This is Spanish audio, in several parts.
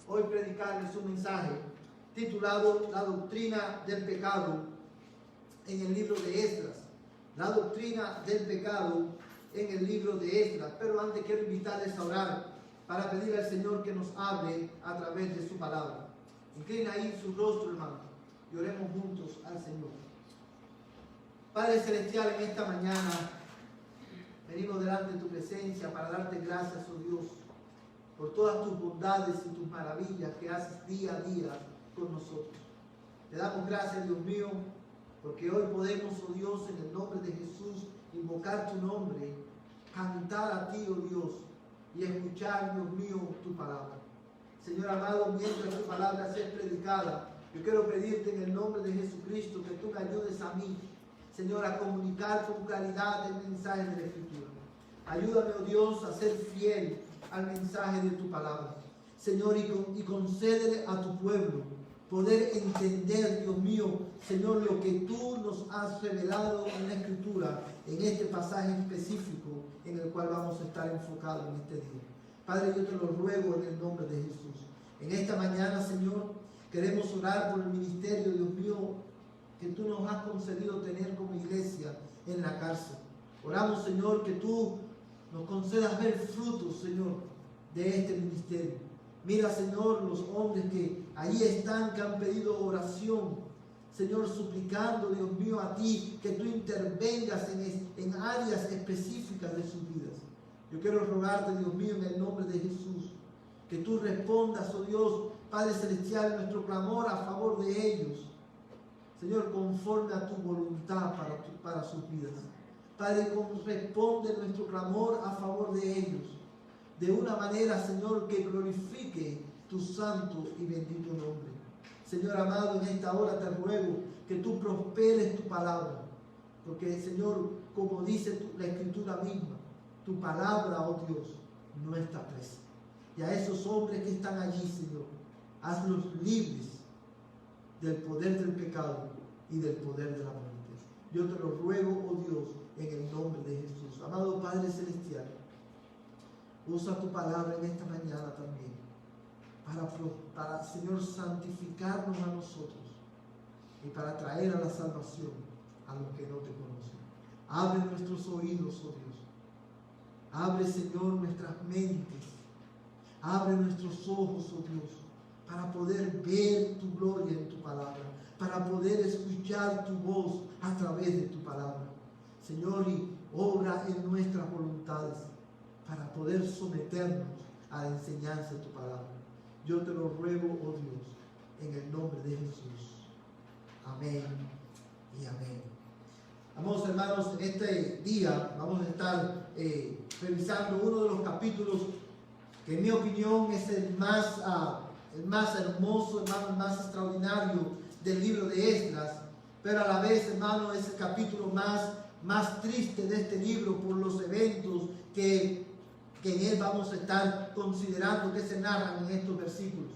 hoy predicarles un mensaje titulado La doctrina del pecado en el libro de Esdras. La doctrina del pecado en el libro de Esdras. Pero antes quiero invitarles a orar para pedir al Señor que nos hable a través de su palabra. Inclina ahí su rostro, hermano, y oremos juntos al Señor. Padre Celestial, en esta mañana venimos delante de tu presencia para darte gracias, oh Dios, por todas tus bondades y tus maravillas que haces día a día con nosotros. Te damos gracias, Dios mío, porque hoy podemos, oh Dios, en el nombre de Jesús, invocar tu nombre, cantar a ti, oh Dios, y escuchar, Dios mío, tu palabra. Señor amado, mientras tu palabra sea predicada, yo quiero pedirte en el nombre de Jesucristo que tú me ayudes a mí, Señor, a comunicar con claridad el mensaje de la Escritura. Ayúdame, oh Dios, a ser fiel al mensaje de tu palabra. Señor, y concédele a tu pueblo poder entender, Dios mío, Señor, lo que tú nos has revelado en la Escritura, en este pasaje específico en el cual vamos a estar enfocados en este día. Padre, yo te lo ruego en el nombre de Jesús. En esta mañana, Señor, queremos orar por el ministerio, Dios mío, que tú nos has concedido tener como iglesia en la cárcel. Oramos, Señor, que tú nos concedas ver frutos, Señor, de este ministerio. Mira, Señor, los hombres que ahí están, que han pedido oración, Señor, suplicando, Dios mío, a ti, que tú intervengas en áreas específicas de sus vidas. Yo quiero rogarte, Dios mío, en el nombre de Jesús, que tú respondas, oh Dios, Padre Celestial, nuestro clamor a favor de ellos. Señor, conforme a tu voluntad para sus vidas. Padre, responde nuestro clamor a favor de ellos. De una manera, Señor, que glorifique tu santo y bendito nombre. Señor amado, en esta hora te ruego que tú prosperes tu palabra. Porque, Señor, como dice la Escritura misma, tu palabra, oh Dios, no está presa. Y a esos hombres que están allí, Señor, hazlos libres del poder del pecado y del poder de la muerte. Yo te lo ruego, oh Dios, en el nombre de Jesús. Amado Padre Celestial, usa tu palabra en esta mañana también para, Señor, santificarnos a nosotros y para traer a la salvación a los que no te conocen. Abre nuestros oídos, oh Dios. Abre, Señor, nuestras mentes. Abre nuestros ojos, oh Dios, para poder ver tu gloria en tu palabra, para poder escuchar tu voz a través de tu palabra. Señor, y obra en nuestras voluntades para poder someternos a la enseñanza de tu palabra. Yo te lo ruego, oh Dios, en el nombre de Jesús. Amén y amén. Amados hermanos, en este día vamos a estar revisando uno de los capítulos que en mi opinión es el más hermoso, hermano, el más extraordinario del libro de Esdras, pero a la vez, hermano, es el capítulo más triste de este libro por los eventos que en él vamos a estar considerando que se narran en estos versículos.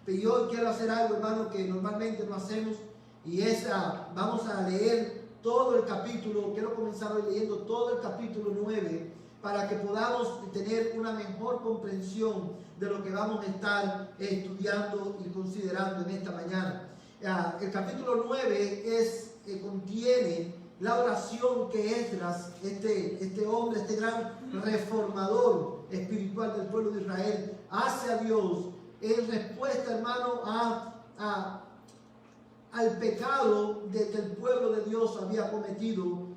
Pero yo quiero hacer algo, hermano, que normalmente no hacemos, y es, vamos a leer todo el capítulo. Quiero comenzar hoy leyendo todo el capítulo 9, para que podamos tener una mejor comprensión de lo que vamos a estar estudiando y considerando en esta mañana. El capítulo 9 contiene la oración que Esdras, este hombre, este gran reformador espiritual del pueblo de Israel, hace a Dios en respuesta, hermano, al pecado que el pueblo de Dios había cometido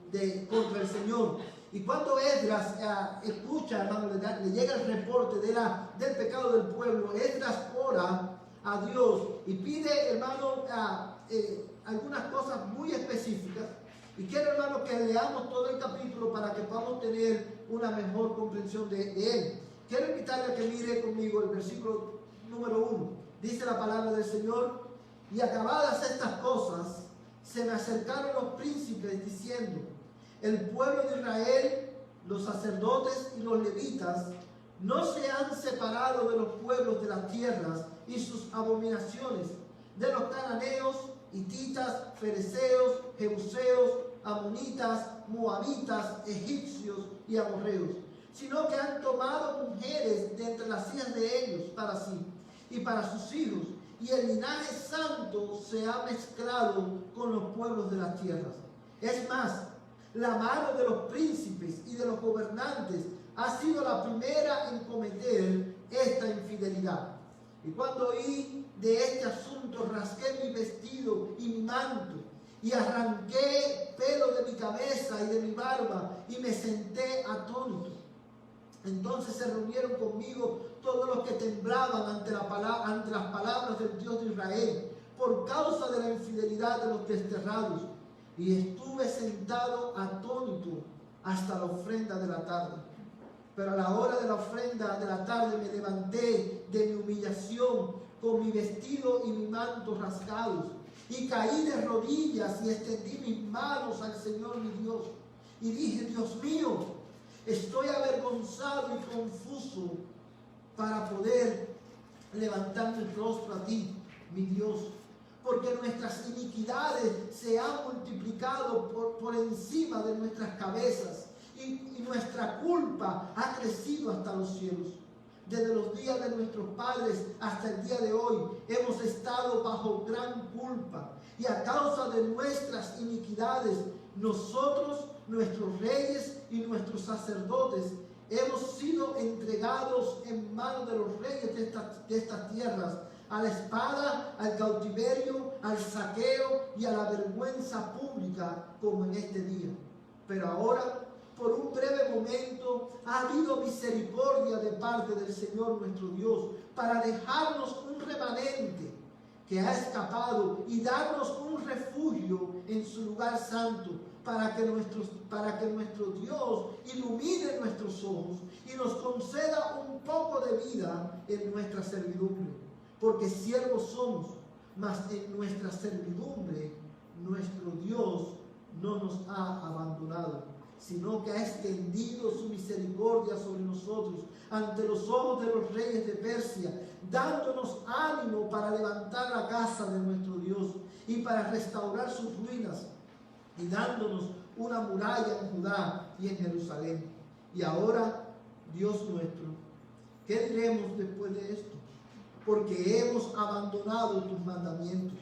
contra el Señor. Y cuando Esdras escucha, hermano, le llega el reporte del pecado del pueblo, Esdras ora a Dios y pide, hermano, algunas cosas muy específicas. Y quiero, hermano, que leamos todo el capítulo para que podamos tener una mejor comprensión de él. Quiero invitarle a que mire conmigo el versículo número 1. Dice la palabra del Señor: y acabadas estas cosas, se me acercaron los príncipes diciendo: el pueblo de Israel, los sacerdotes y los levitas, no se han separado de los pueblos de las tierras y sus abominaciones, de los cananeos, hititas, fereceos, jebuseos, amonitas, moabitas, egipcios y amorreos, sino que han tomado mujeres de entre las hijas de ellos para sí, y para sus hijos, y el linaje santo se ha mezclado con los pueblos de las tierras. Es más, la mano de los príncipes y de los gobernantes ha sido la primera en cometer esta infidelidad. Y cuando oí de este asunto, rasgué mi vestido y mi manto, y arranqué pelo de mi cabeza y de mi barba, y me senté atónito. Entonces se reunieron conmigo todos los que temblaban ante las palabras del Dios de Israel, por causa de la infidelidad de los desterrados. Y estuve sentado atónito hasta la ofrenda de la tarde. Pero a la hora de la ofrenda de la tarde me levanté de mi humillación con mi vestido y mi manto rasgados, y caí de rodillas y extendí mis manos al Señor mi Dios. Y dije: Dios mío, estoy avergonzado y confuso para poder levantar mi rostro a ti, mi Dios, porque nuestras iniquidades se han multiplicado por encima de nuestras cabezas, y nuestra culpa ha crecido hasta los cielos. Desde los días de nuestros padres hasta el día de hoy hemos estado bajo gran culpa, y a causa de nuestras iniquidades nosotros, nuestros reyes y nuestros sacerdotes, hemos sido entregados en manos de los reyes de estas tierras, a la espada, al cautiverio, al saqueo y a la vergüenza pública, como en este día. Pero ahora, por un breve momento, ha habido misericordia de parte del Señor nuestro Dios, para dejarnos un remanente que ha escapado y darnos un refugio en su lugar santo, para que nuestro Dios ilumine nuestros ojos y nos conceda un poco de vida en nuestra servidumbre. Porque siervos somos, mas en nuestra servidumbre nuestro Dios no nos ha abandonado, sino que ha extendido su misericordia sobre nosotros ante los ojos de los reyes de Persia, dándonos ánimo para levantar la casa de nuestro Dios y para restaurar sus ruinas, y dándonos una muralla en Judá y en Jerusalén. Y ahora, Dios nuestro, ¿qué diremos después de esto? Porque hemos abandonado tus mandamientos,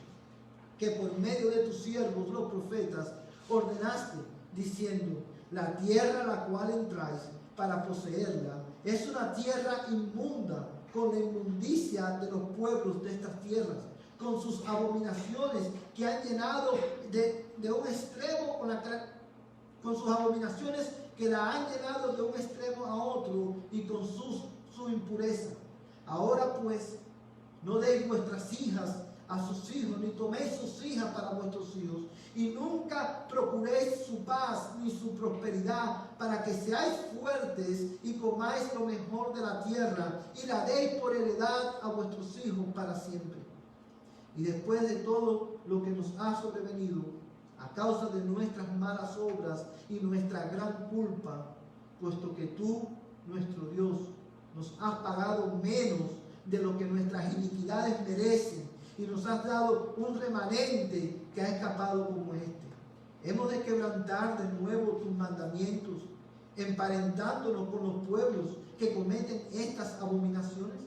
que por medio de tus siervos los profetas ordenaste, diciendo: la tierra a la cual entráis para poseerla es una tierra inmunda, con la inmundicia de los pueblos de estas tierras, con sus abominaciones que han llenado de un extremo, con sus abominaciones que la han llenado de un extremo a otro, y con su impureza. Ahora pues, no deis vuestras hijas a sus hijos, ni toméis sus hijas para vuestros hijos, y nunca procuréis su paz ni su prosperidad, para que seáis fuertes y comáis lo mejor de la tierra, y la deis por heredad a vuestros hijos para siempre. Y después de todo lo que nos ha sobrevenido, a causa de nuestras malas obras y nuestra gran culpa, puesto que tú, nuestro Dios, nos has pagado menos de lo que nuestras iniquidades merecen, y nos has dado un remanente que ha escapado como este. Hemos de quebrantar de nuevo tus mandamientos, emparentándonos con los pueblos que cometen estas abominaciones.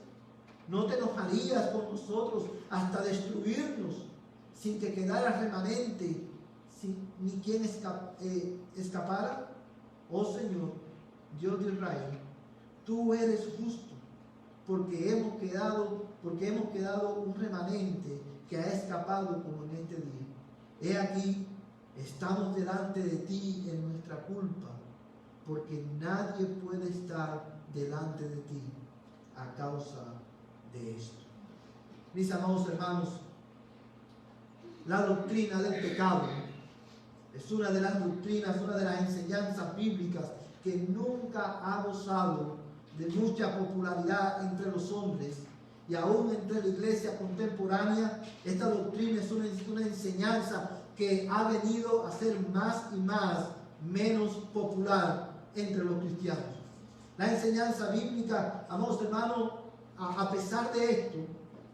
¿No te enojarías con nosotros hasta destruirnos, sin que quedara remanente, ni quien escapara? Oh Señor, Dios de Israel, tú eres justo, porque hemos quedado un remanente que ha escapado como en este día. He aquí, estamos delante de ti en nuestra culpa, porque nadie puede estar delante de ti a causa de esto. Mis amados hermanos, la doctrina del pecado es una de las doctrinas, una de las enseñanzas bíblicas que nunca ha gozado de mucha popularidad entre los hombres, y aún entre la iglesia contemporánea. Esta doctrina es una enseñanza que ha venido a ser más y más menos popular entre los cristianos. La enseñanza bíblica, amados hermanos, a pesar de esto,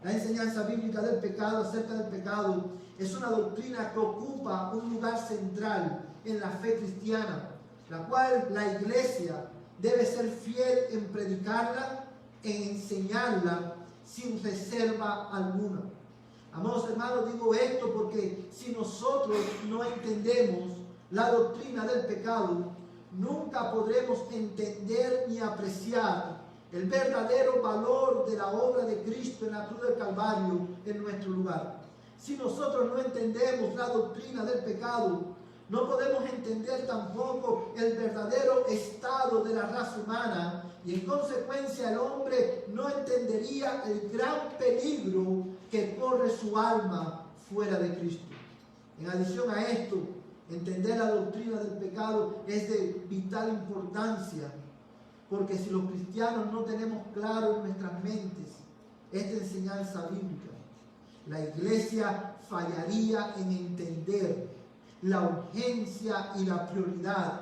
la enseñanza bíblica del pecado, acerca del pecado, es una doctrina que ocupa un lugar central en la fe cristiana, la cual la iglesia debe ser fiel en predicarla, en enseñarla sin reserva alguna. Amados hermanos, digo esto porque si nosotros no entendemos la doctrina del pecado, nunca podremos entender ni apreciar el verdadero valor de la obra de Cristo en la cruz del Calvario en nuestro lugar. Si nosotros no entendemos la doctrina del pecado, no podemos entender tampoco el verdadero estado de la raza humana y en consecuencia el hombre no entendería el gran peligro que corre su alma fuera de Cristo. En adición a esto, entender la doctrina del pecado es de vital importancia, porque si los cristianos no tenemos claro en nuestras mentes esta enseñanza bíblica, la iglesia fallaría en entender la urgencia y la prioridad,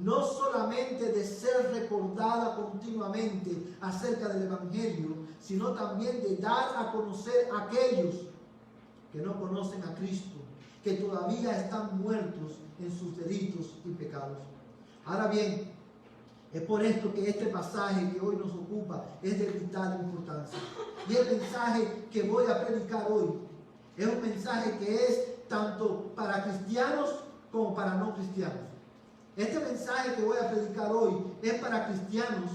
no solamente de ser recordada continuamente acerca del Evangelio, sino también de dar a conocer a aquellos que no conocen a Cristo, que todavía están muertos en sus delitos y pecados. Ahora bien, es por esto que este pasaje que hoy nos ocupa es de vital importancia. Y el mensaje que voy a predicar hoy es un mensaje que es tanto para cristianos como para no cristianos. Este mensaje que voy a predicar hoy es para cristianos,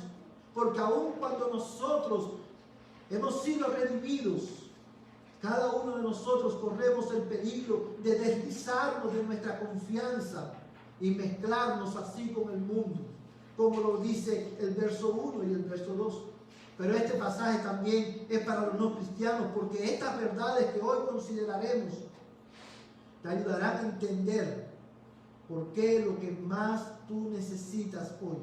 porque aun cuando nosotros hemos sido redimidos, cada uno de nosotros corremos el peligro de deslizarnos de nuestra confianza y mezclarnos así con el mundo, como lo dice el verso 1 y el verso 2. Pero este pasaje también es para los no cristianos, porque estas verdades que hoy consideraremos te ayudarán a entender por qué lo que más tú necesitas hoy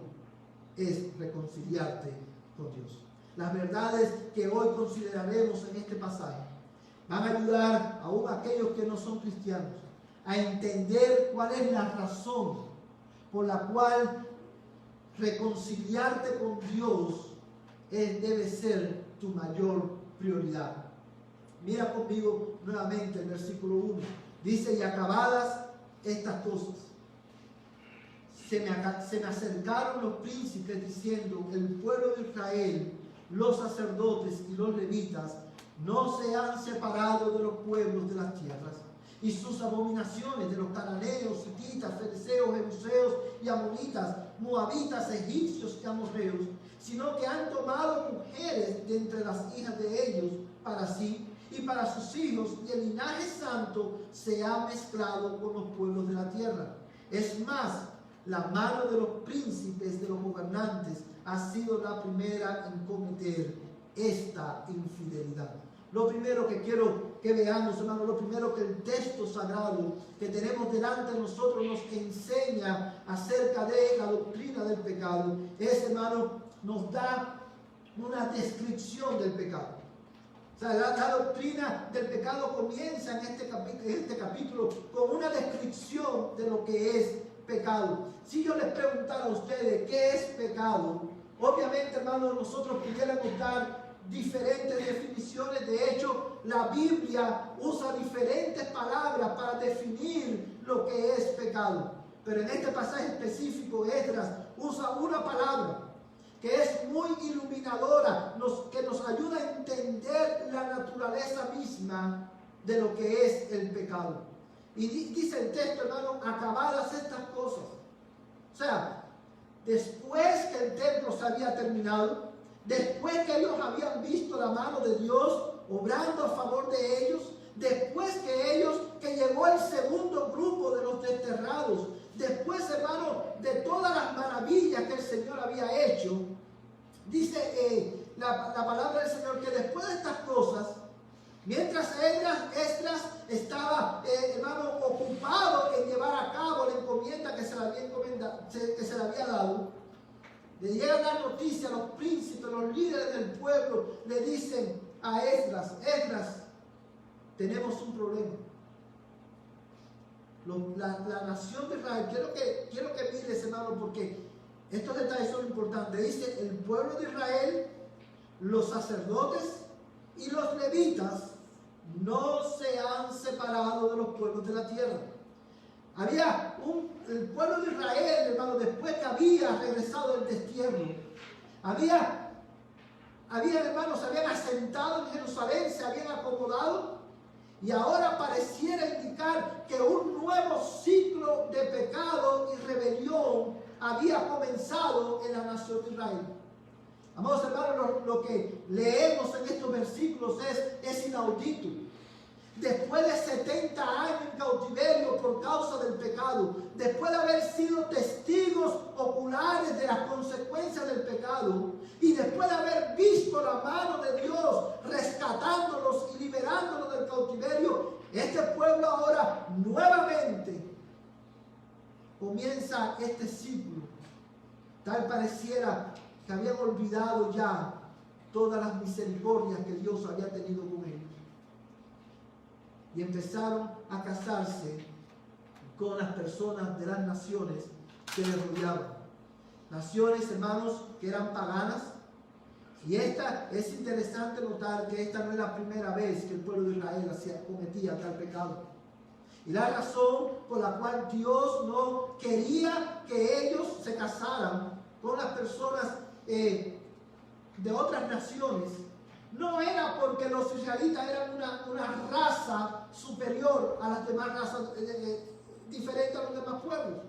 es reconciliarte con Dios. Las verdades que hoy consideraremos en este pasaje van a ayudar aún a aquellos que no son cristianos a entender cuál es la razón por la cual reconciliarte con Dios debe ser tu mayor prioridad. Mira conmigo nuevamente el versículo 1. Dice: y acabadas estas cosas, se me acercaron los príncipes diciendo: el pueblo de Israel, los sacerdotes y los levitas no se han separado de los pueblos de las tierras, y sus abominaciones de los cananeos, hititas, fereceos, jebuseos y amonitas, moabitas, egipcios y amorreos, sino que han tomado mujeres de entre las hijas de ellos para sí y para sus hijos, y el linaje santo se ha mezclado con los pueblos de la tierra. Es más, la mano de los príncipes de los gobernantes ha sido la primera en cometer esta infidelidad. Lo primero que quiero que veamos, hermano, lo primero que el texto sagrado que tenemos delante de nosotros nos enseña acerca de la doctrina del pecado es, hermano, nos da una descripción del pecado. O sea, la doctrina del pecado comienza en este capítulo con una descripción de lo que es pecado. Si yo les preguntara a ustedes qué es pecado, obviamente, hermano, nosotros pudiéramos dar diferentes definiciones. De hecho, la Biblia usa diferentes palabras para definir lo que es pecado. Pero en este pasaje específico, Esdras usa una palabra que es muy iluminadora, que nos ayuda a entender la naturaleza misma de lo que es el pecado. Y dice el texto, hermano: acabadas estas cosas. O sea, después que el templo se había terminado, después que ellos habían visto la mano de Dios obrando a favor de ellos, después que llegó el segundo grupo de los desterrados, después, hermano, de todas las maravillas que el Señor había hecho, dice la palabra del Señor que después de estas cosas, mientras Esdras estaba, hermano, ocupado en llevar a cabo la encomienda que se le había dado, le llega la noticia a los príncipes, los líderes del pueblo, le dicen a Esdras: Esdras, tenemos un problema. La nación de Israel, quiero que mires, hermano, porque estos detalles son importantes. Dice: el pueblo de Israel, los sacerdotes y los levitas no se han separado de los pueblos de la tierra. El pueblo de Israel, hermano, después que había regresado del destierro, había hermanos, se habían asentado en Jerusalén, se habían acomodado, y ahora pareciera indicar que un nuevo ciclo de pecado y rebelión había comenzado en la nación de Israel. Amados hermanos, lo que leemos en estos versículos es inaudito. Después de 70 años en cautiverio por causa del pecado, después de haber sido testigos oculares de las consecuencias del pecado, y después de haber visto la mano de Dios rescatándolos y liberándolos del cautiverio, este pueblo ahora nuevamente comienza este ciclo. Tal pareciera que habían olvidado ya todas las misericordias que Dios había tenido con ellos. Y empezaron a casarse con las personas de las naciones que les rodeaban. Naciones, hermanos, que eran paganas. Y es interesante notar que esta no es la primera vez que el pueblo de Israel cometía tal pecado. Y la razón por la cual Dios no quería que ellos se casaran con las personas de otras naciones no era porque los israelitas eran una raza superior a las demás razas, diferente a los demás pueblos.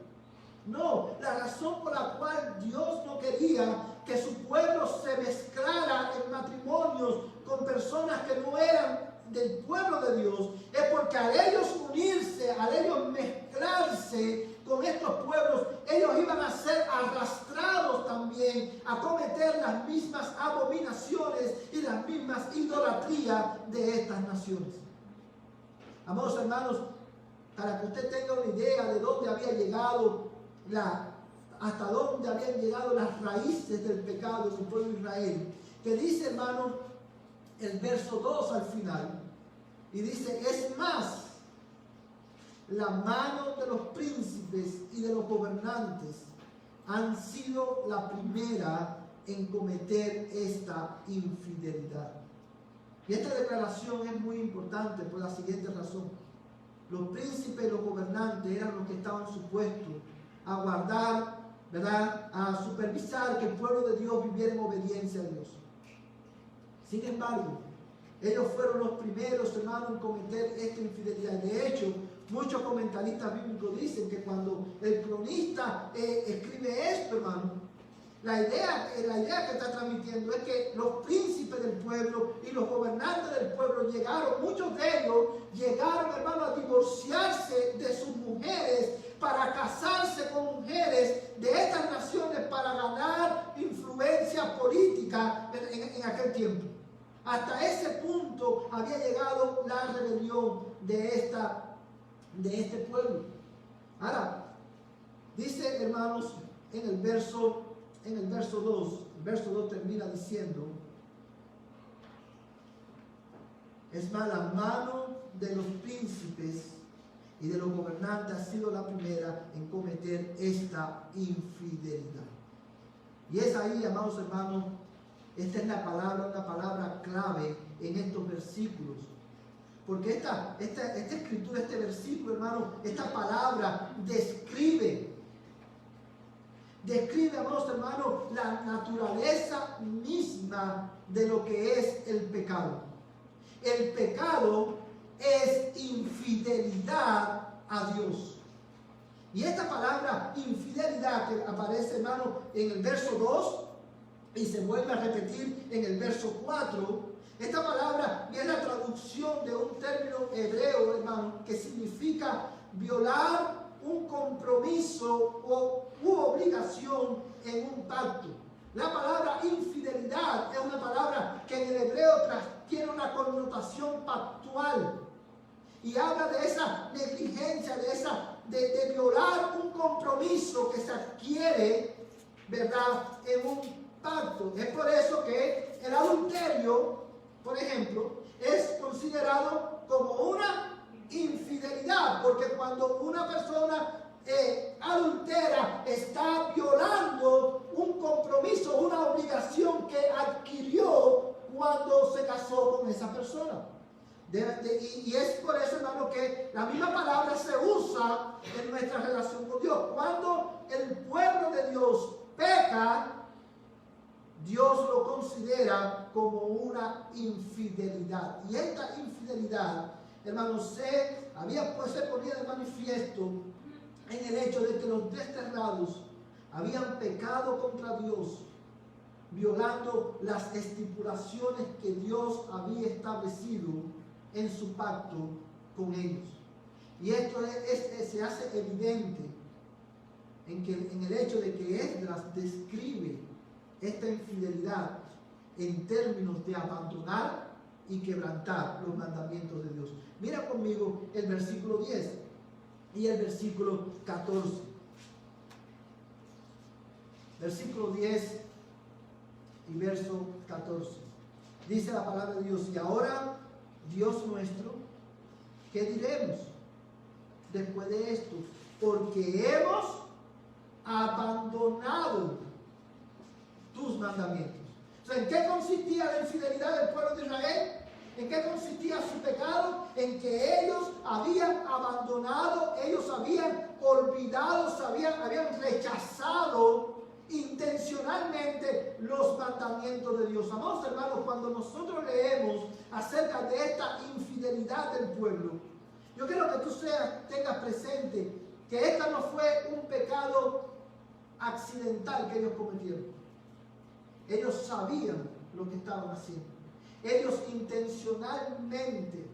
No, la razón por la cual Dios no quería que su pueblo se mezclara en matrimonios con personas que no eran del pueblo de Dios es porque al ellos unirse, al ellos mezclarse con estos pueblos, ellos iban a ser arrastrados también a cometer las mismas abominaciones y las mismas idolatrías de estas naciones. Amados hermanos, para que usted tenga una idea de dónde había llegado hasta dónde habían llegado las raíces del pecado del pueblo de Israel, que dice, hermanos, el verso 2 al final, y dice, es más, la mano de los príncipes y de los gobernantes han sido la primera en cometer esta infidelidad. Y esta declaración es muy importante por la siguiente razón. Los príncipes y los gobernantes eran los que estaban supuestos a guardar, ¿verdad?, a supervisar que el pueblo de Dios viviera en obediencia a Dios. Sin embargo, ellos fueron los primeros, hermanos, en cometer esta infidelidad. De hecho, muchos comentaristas bíblicos dicen que cuando el cronista escribe esto, hermano, la idea que está transmitiendo es que los príncipes del pueblo y los gobernantes del pueblo muchos de ellos llegaron, hermano, a divorciarse de sus mujeres para casarse con mujeres de estas naciones para ganar influencia política en aquel tiempo. Hasta ese punto había llegado la rebelión de este pueblo. Ahora, dice, hermanos, en el verso 2, el verso 2 termina diciendo, es más, la mano de los príncipes y de los gobernantes ha sido la primera en cometer esta infidelidad. Y es ahí, amados hermanos, esta es una palabra clave en estos versículos. Porque esta escritura, este versículo, hermano, esta palabra describe, amados hermanos, la naturaleza misma de lo que es el pecado. El pecado es infidelidad a Dios. Y esta palabra infidelidad que aparece, hermano, en el verso 2 y se vuelve a repetir en el verso 4, esta palabra viene a traducción de un término hebreo, hermano, que significa violar un compromiso u obligación en un pacto. La palabra infidelidad es una palabra que en el hebreo tiene una connotación pactual y habla de esa negligencia, de violar un compromiso que se adquiere, ¿verdad?, en un pacto. Es por eso que el adulterio, por ejemplo, es considerado como una infidelidad, porque cuando una persona adultera está violando un compromiso, una obligación que adquirió cuando se casó con esa persona. Y es por eso, hermano, que la misma palabra se usa en nuestra relación con Dios. Cuando el pueblo de Dios peca, Dios lo considera como una infidelidad. Y esta infidelidad, hermanos, se ponía de manifiesto en el hecho de que los desterrados habían pecado contra Dios, violando las estipulaciones que Dios había establecido en su pacto con ellos. Y esto se hace evidente en el hecho de que Esdras describe esta infidelidad en términos de abandonar y quebrantar los mandamientos de Dios. Mira conmigo el versículo 10 y el versículo 14. Versículo 10 y verso 14. Dice la palabra de Dios: y ahora, Dios nuestro, ¿qué diremos después de esto? Porque hemos abandonado tus mandamientos. O sea, ¿en qué consistía la infidelidad del pueblo de Israel? ¿En qué consistía su pecado? En que ellos habían abandonado, ellos habían olvidado, habían rechazado intencionalmente los mandamientos de Dios. Amados hermanos, cuando nosotros leemos acerca de esta infidelidad del pueblo, yo quiero que tú tengas presente que esta no fue un pecado accidental que ellos cometieron. Ellos sabían lo que estaban haciendo. Ellos intencionalmente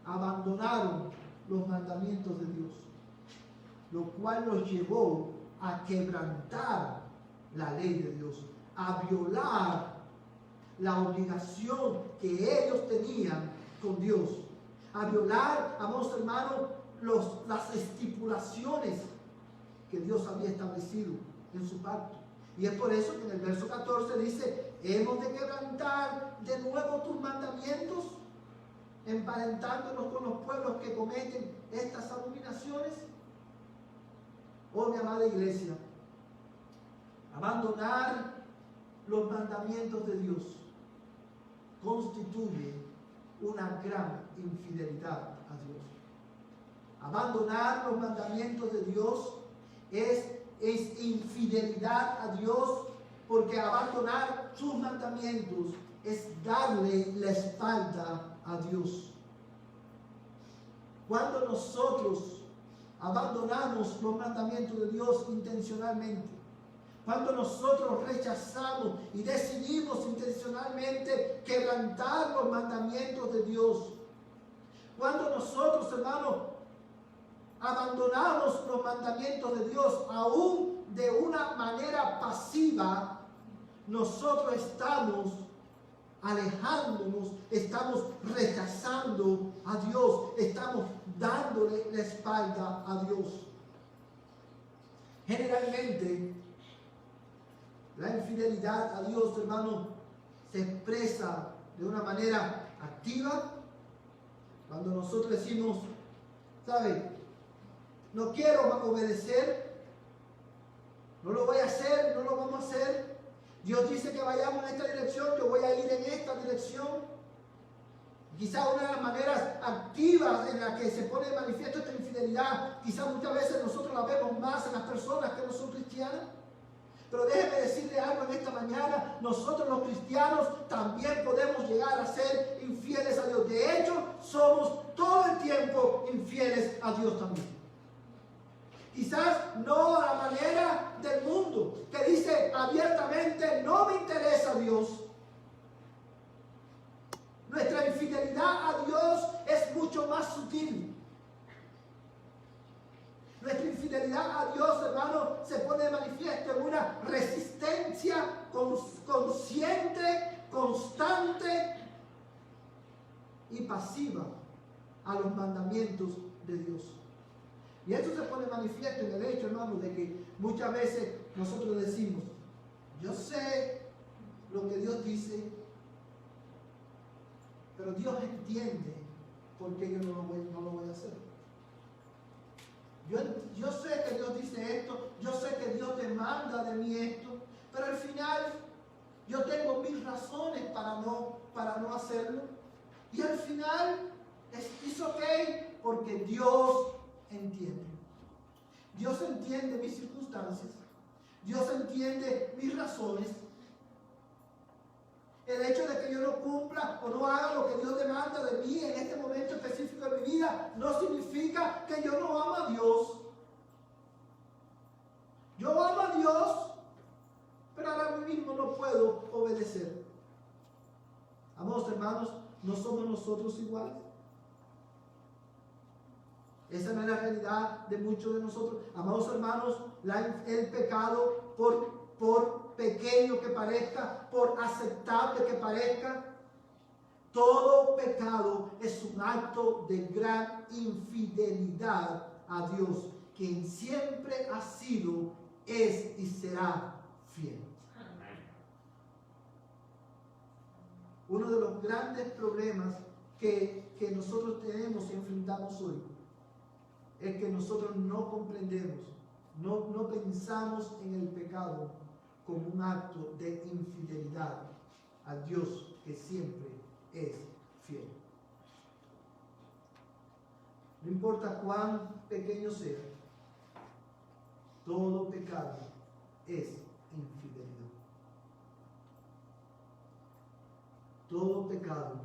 abandonaron los mandamientos de Dios, lo cual los llevó a quebrantar la ley de Dios, a violar la obligación que ellos tenían con Dios, a violar, amados hermanos, las estipulaciones que Dios había establecido en su pacto. Y es por eso que en el verso 14 dice: hemos de quebrantar de nuevo tus mandamientos, emparentándonos con los pueblos que cometen estas abominaciones. Oh, mi amada iglesia, abandonar los mandamientos de Dios constituye una gran infidelidad a Dios. Abandonar los mandamientos de Dios es infidelidad a Dios, porque abandonar sus mandamientos es darle la espalda a Dios. Cuando nosotros abandonamos los mandamientos de Dios intencionalmente, cuando nosotros rechazamos y decidimos intencionalmente quebrantar los mandamientos de Dios, cuando nosotros, hermanos, abandonamos los mandamientos de Dios aún de una manera pasiva, nosotros estamos alejándonos, estamos rechazando a Dios, estamos dándole la espalda a Dios. Generalmente, la infidelidad a Dios, hermano, se expresa de una manera activa cuando nosotros decimos: ¿sabe? No quiero obedecer, no lo voy a hacer, no lo vamos a hacer. Dios dice que vayamos en esta dirección, yo voy a ir en esta dirección. Quizá una de las maneras activas en la que se pone de manifiesto esta infidelidad, quizá muchas veces nosotros la vemos más en las personas que no son cristianas. Pero déjeme decirle algo en esta mañana: nosotros los cristianos también podemos llegar a ser infieles a Dios. De hecho, somos todo el tiempo infieles a Dios también. Quizás no a la manera del mundo, que dice abiertamente: no me interesa Dios. Nuestra infidelidad a Dios es mucho más sutil. Nuestra infidelidad a Dios, hermano, se pone de manifiesto en una resistencia consciente, constante y pasiva a los mandamientos de Dios. Y esto se pone de manifiesto en el hecho, hermano, de que muchas veces nosotros decimos: yo sé lo que Dios dice, pero Dios entiende por qué yo no lo voy a hacer. Yo sé que Dios dice esto, yo sé que Dios demanda de mí esto, pero al final yo tengo mis razones para no hacerlo. Y al final es ok, porque Dios entiende. Dios entiende mis circunstancias, Dios entiende mis razones, El hecho de que yo no cumpla o no haga lo que Dios demanda de mí en este momento específico de mi vida no significa que yo no amo a Dios. Yo amo a Dios, pero ahora mismo no puedo obedecer. Amados hermanos, ¿no somos nosotros iguales? Esa no es la realidad de muchos de nosotros. Amados hermanos, el pecado, por pequeño que parezca, por aceptable que parezca, todo pecado es un acto de gran infidelidad a Dios, quien siempre ha sido, es y será fiel. Uno de los grandes problemas que nosotros tenemos y enfrentamos hoy es que nosotros no comprendemos, no pensamos en el pecado como un acto de infidelidad al Dios que siempre es fiel. No importa cuán pequeño sea, todo pecado es infidelidad. Todo pecado,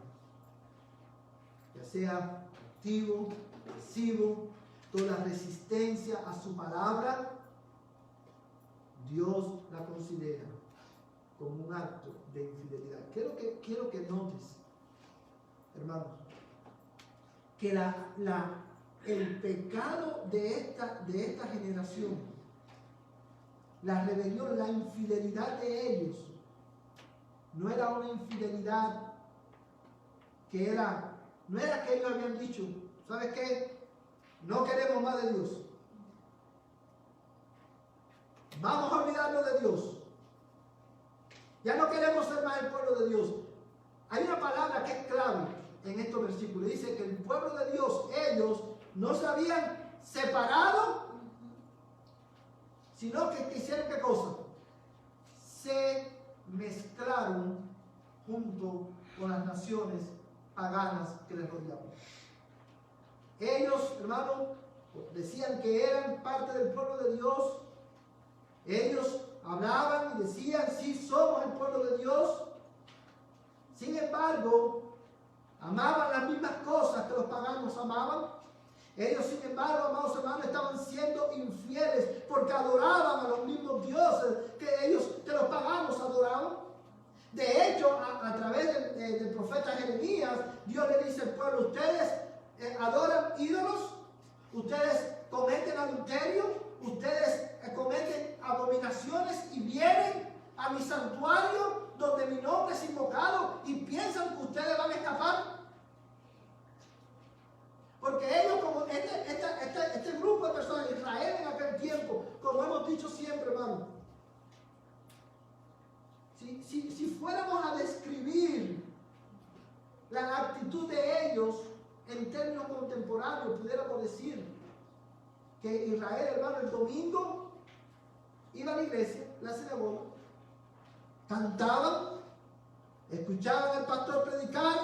ya sea activo, pasivo, toda resistencia a su palabra, Dios la considera como un acto de infidelidad. Quiero que notes, hermanos, que el pecado de esta generación, la rebelión, la infidelidad de ellos, no era una infidelidad no era que ellos habían dicho, ¿sabes qué? No queremos más de Dios. Vamos a olvidarnos de Dios. Ya no queremos ser más el pueblo de Dios. Hay una palabra que es clave en estos versículos. Dice que el pueblo de Dios, ellos no se habían separado, sino que hicieron ¿qué cosa? Se mezclaron junto con las naciones paganas que les rodeaban. Ellos, hermanos, decían que eran parte del pueblo de Dios. Ellos hablaban y decían, sí, somos el pueblo de Dios. Sin embargo, amaban las mismas cosas que los paganos amaban. Ellos, sin embargo, amados hermanos, estaban siendo infieles porque adoraban a los mismos dioses que los paganos adoraban. De hecho, a través del profeta Jeremías, Dios le dice al pueblo, ustedes adoran ídolos, ustedes cometen adulterio, ustedes cometen abominaciones y vienen a mi santuario donde mi nombre es invocado y piensan que ustedes van a escapar. Porque ellos, como este grupo de personas, Israel en aquel tiempo, como hemos dicho siempre, hermano, si fuéramos a describir la actitud de ellos en términos contemporáneos, pudiéramos decir que Israel, hermano, el domingo iba a la iglesia, la sinagoga, cantaban, escuchaban al pastor predicar,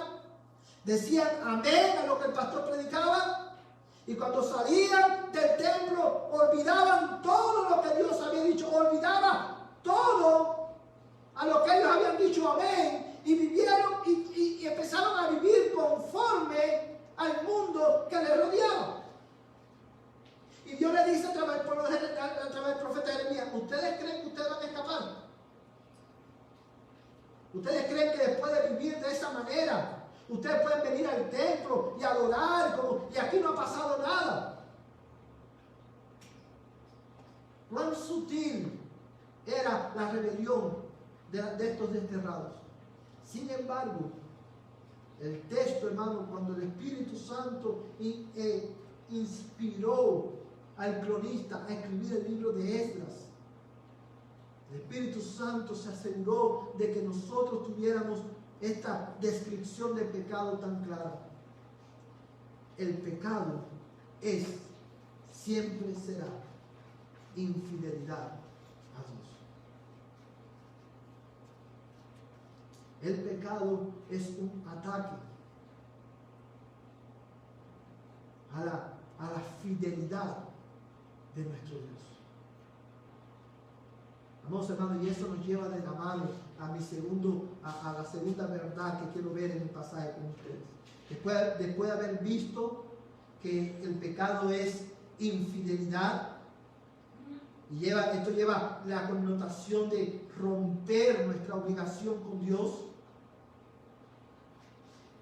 decían amén a lo que el pastor predicaba, y cuando salían del templo olvidaban todo lo que Dios había dicho, olvidaban todo a lo que ellos habían dicho amén, y vivieron y empezaron a vivir conforme al mundo que les rodeaba. Y Dios le dice a través del profeta Jeremías, ¿ustedes creen que ustedes van a escapar? ¿Ustedes creen que después de vivir de esa manera, ustedes pueden venir al templo y adorar y aquí no ha pasado nada? Cuán sutil era la rebelión de estos desterrados. Sin embargo, el texto, hermano, cuando el Espíritu Santo inspiró al cronista a escribir el libro de Esdras, el Espíritu Santo se aseguró de que nosotros tuviéramos esta descripción del pecado tan clara. El pecado siempre será infidelidad a Dios. El pecado es un ataque a la fidelidad de nuestro Dios. Amados hermanos, y eso nos lleva de la mano a la segunda verdad que quiero ver en el pasaje con ustedes. Después de haber visto que el pecado es infidelidad, y esto lleva la connotación de romper nuestra obligación con Dios,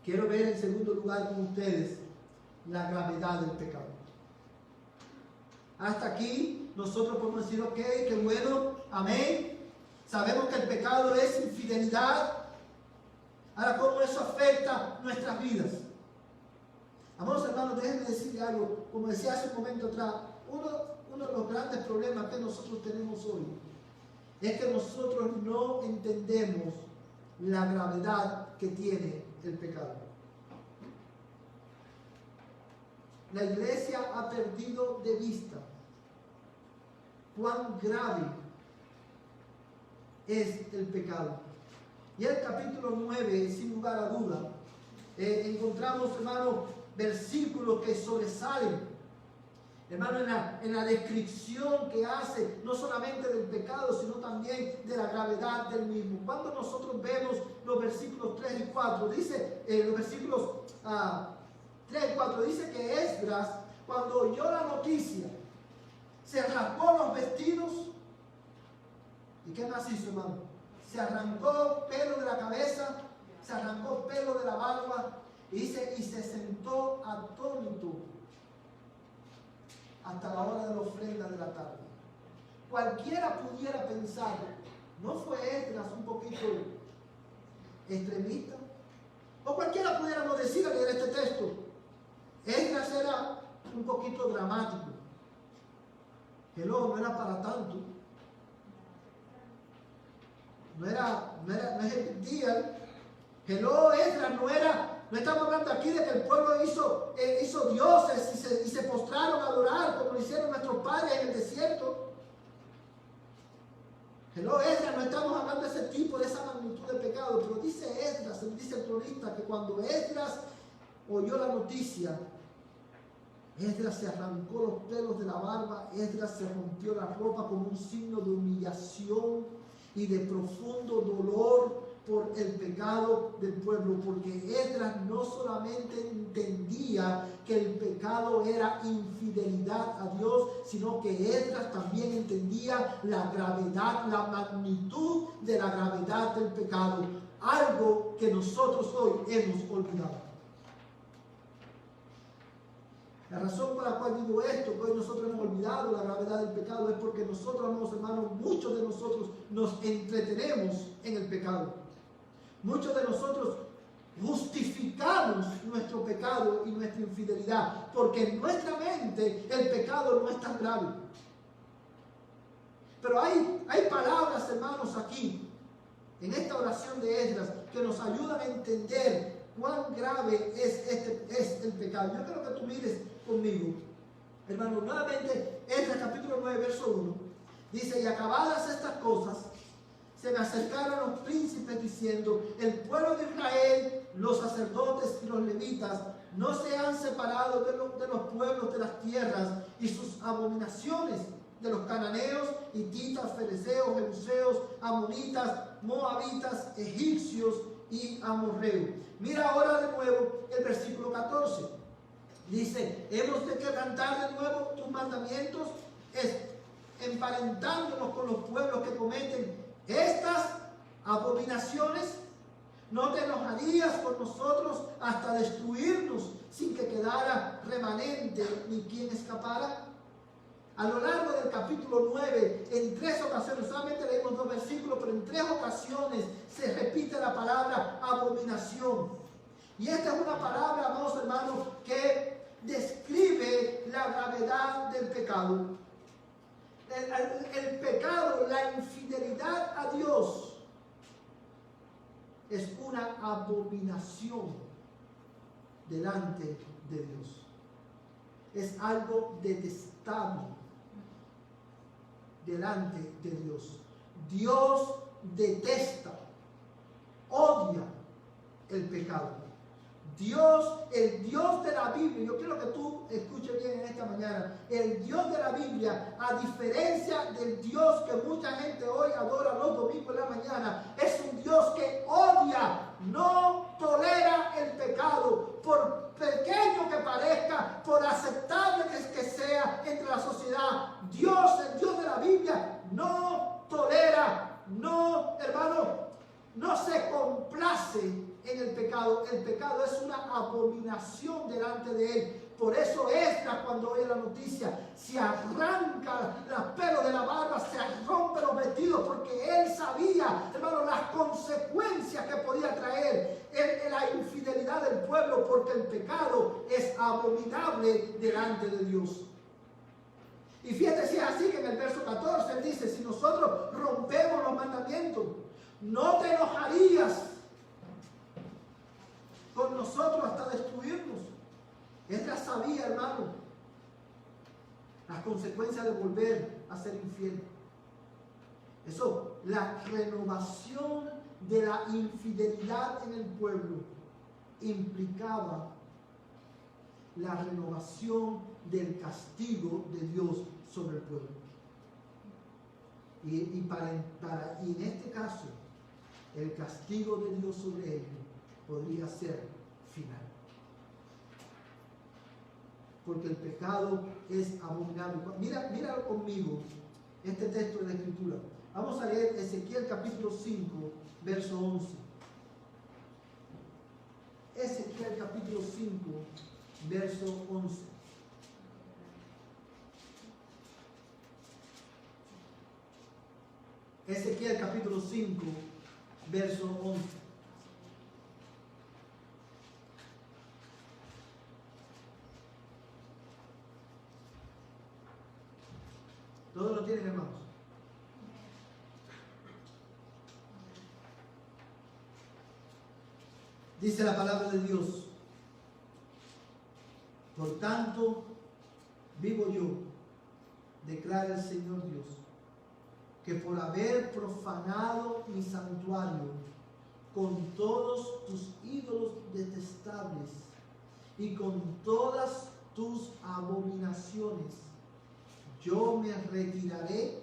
quiero ver en segundo lugar con ustedes la gravedad del pecado. Hasta aquí nosotros podemos decir, ok, qué bueno, amén. Sabemos que el pecado es infidelidad. Ahora, ¿cómo eso afecta nuestras vidas? Amados hermanos, déjenme decirle algo. Como decía hace un momento atrás, uno de los grandes problemas que nosotros tenemos hoy es que nosotros no entendemos la gravedad que tiene el pecado. La iglesia ha perdido de vista cuán grave es el pecado. Y el capítulo 9, sin lugar a duda, encontramos, hermano, versículos que sobresalen, hermano, en la descripción que hace, no solamente del pecado, sino también de la gravedad del mismo. Cuando nosotros vemos los versículos 3 y 4, dice, los versículos 3 y 4, dice que Esdras, cuando oyó la noticia, se rasgó los vestidos. ¿Y qué más hizo, hermano? Se arrancó pelo de la cabeza, se arrancó pelo de la barba, y se sentó atónito hasta la hora de la ofrenda de la tarde. Cualquiera pudiera pensar, ¿no fue Esdras un poquito extremista? O cualquiera pudiéramos decir al leer este texto, Esdras era un poquito dramático. Hello, no era para tanto. No es el día. Hello, Esdras no estamos hablando aquí de que el pueblo hizo dioses y se postraron a adorar como lo hicieron nuestros padres en el desierto. Hello, Esdras, no estamos hablando de ese tipo, de esa magnitud de pecado, pero dice Esdras, dice el cronista, que cuando Esdras oyó la noticia, Esdras se arrancó los pelos de la barba, Esdras se rompió la ropa como un signo de humillación y de profundo dolor por el pecado del pueblo, porque Esdras no solamente entendía que el pecado era infidelidad a Dios, sino que Esdras también entendía la gravedad, la magnitud de la gravedad del pecado, algo que nosotros hoy hemos olvidado. La razón por la cual digo esto, que hoy nosotros hemos olvidado la gravedad del pecado, es porque nosotros, amados hermanos, muchos de nosotros nos entretenemos en el pecado. Muchos de nosotros justificamos nuestro pecado y nuestra infidelidad, porque en nuestra mente el pecado no es tan grave. Pero hay palabras, hermanos, aquí, en esta oración de Esdras, que nos ayudan a entender cuán grave es el pecado. Yo quiero que tú mires conmigo, hermano, nuevamente Esdras capítulo 9, verso 1, dice: y acabadas estas cosas, se me acercaron los príncipes diciendo: el pueblo de Israel, los sacerdotes y los levitas, no se han separado de los pueblos de las tierras y sus abominaciones, de los cananeos, hititas, fereceos, jebuseos, amonitas, moabitas, egipcios y amorreos. Mira ahora de nuevo el versículo 14. Dice: hemos de quebrantar de nuevo tus mandamientos, emparentándonos con los pueblos que cometen estas abominaciones. No te enojarías con nosotros hasta destruirnos, sin que quedara remanente ni quien escapara. A lo largo del capítulo 9, en 3 ocasiones, solamente leímos 2 versículos, pero en 3 ocasiones se repite la palabra abominación. Y esta es una palabra, amados hermanos, que describe la gravedad del pecado. El pecado, la infidelidad a Dios, es una abominación delante de Dios. Es algo detestable delante de Dios. Dios detesta, odia el pecado. Dios, el Dios de la Biblia, yo quiero que tú escuches bien en esta mañana, el Dios de la Biblia, a diferencia del Dios que mucha gente hoy adora los domingos en la mañana, es un Dios que odia, no tolera el pecado, por pequeño que parezca, por aceptable que sea entre la sociedad. Dios, el Dios de la Biblia, no tolera, no, hermano, no se complace en el pecado. El pecado es una abominación delante de él. Por eso Esdras, cuando oye la noticia, se arranca los pelos de la barba, se rompe los vestidos, porque él sabía, hermano, las consecuencias que podía traer la infidelidad del pueblo, porque el pecado es abominable delante de Dios. Y fíjate si es así, que en el verso 14 él dice: si nosotros rompemos los mandamientos, ¿no te enojarías con nosotros hasta destruirnos? Esdras sabía, hermano, las consecuencias de volver a ser infiel. Eso, la renovación de la infidelidad en el pueblo implicaba la renovación del castigo de Dios sobre el pueblo. Y en este caso, el castigo de Dios sobre ellos podría ser final. Porque el pecado es abominable. Mira conmigo este texto de la Escritura. Vamos a leer Ezequiel capítulo 5, verso 11. Ezequiel capítulo 5, verso 11. Ezequiel capítulo 5, verso 11. ¿Todos lo tienen, hermanos? Dice la palabra de Dios: por tanto, vivo yo, declara el Señor Dios, que por haber profanado mi santuario con todos tus ídolos detestables y con todas tus abominaciones, yo me retiraré,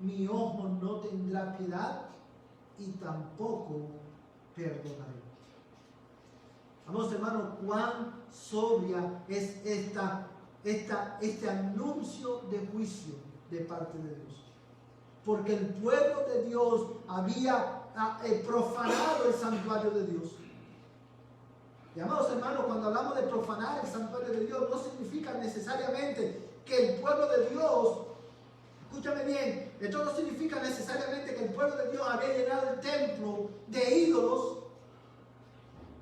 mi ojo no tendrá piedad y tampoco perdonaré. Vamos, hermano, cuán sobria es este anuncio de juicio de parte de Dios. Porque el pueblo de Dios había profanado el santuario de Dios. Y amados hermanos, cuando hablamos de profanar el santuario de Dios, no significa necesariamente que el pueblo de Dios, escúchame bien, esto no significa necesariamente que el pueblo de Dios había llenado el templo de ídolos.